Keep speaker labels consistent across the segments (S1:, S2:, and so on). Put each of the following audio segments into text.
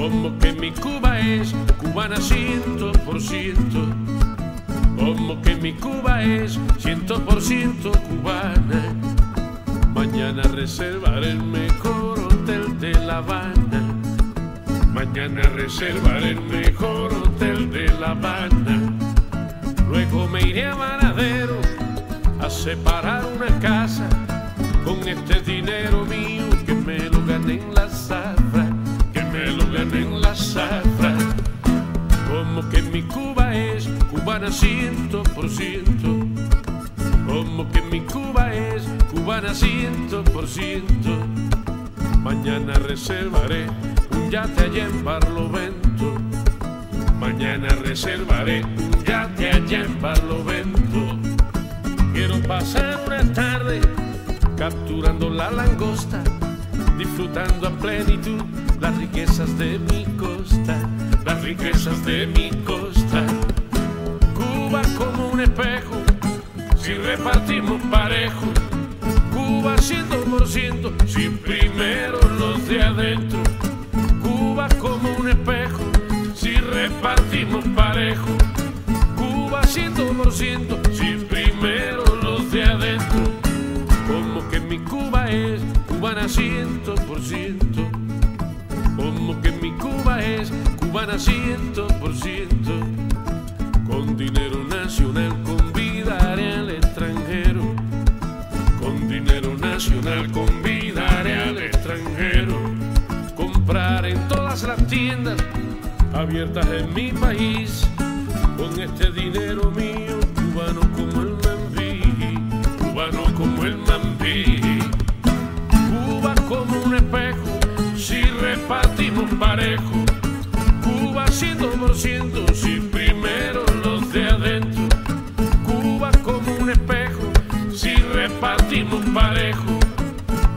S1: Como que mi Cuba es cubana 100%. Como que mi Cuba es 100% cubana. Mañana reservaré el mejor hotel de La Habana. Mañana reservaré el mejor hotel de La Habana. Luego me iré a Varadero a separar una casa con este dinero mío que me lo gané en la zafra, que me lo gané en la zafra. Como que mi Cuba es cubana 100%. Como que mi Cuba es cubana 100%. Mañana reservaré un yate allá en Barlovento. Mañana reservaré un yate allá en Barlovento. Quiero pasar una tarde capturando la langosta, disfrutando a plenitud las riquezas de mi costa, las riquezas de mi costa. Cuba como un espejo, si repartimos parejo. Cuba 100%, si primero los de adentro. Cuba como un espejo, si repartimos parejo. Cuba 100%, si primero los de adentro. Como que mi Cuba es cubana 100%. Como que mi Cuba es cubana 100%. Con dinero nacional convidaré al extranjero. Con dinero nacional convidaré al extranjero. Comprar en todas las tiendas abiertas en mi país. Con este dinero mío, cubano como el Mambí, cubano como el Mambí. Cuba como un espejo, si repartimos parejo. Cuba 100%, si primero los de adentro. Cuba como un espejo, si repartimos parejo.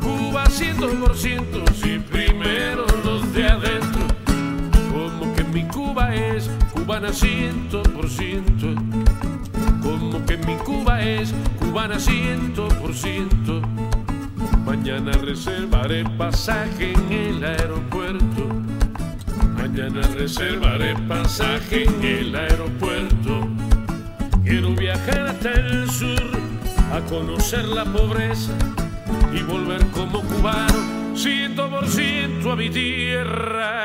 S1: Cuba 100%, si primero los de adentro. Como que mi Cuba es cubana 100%. Como que mi Cuba es cubana 100%. Mañana reservaré pasaje en el aeropuerto. Mañana reservaré pasaje en el aeropuerto. Quiero viajar hasta el sur a conocer la pobreza y volver como cubano 100% a mi tierra.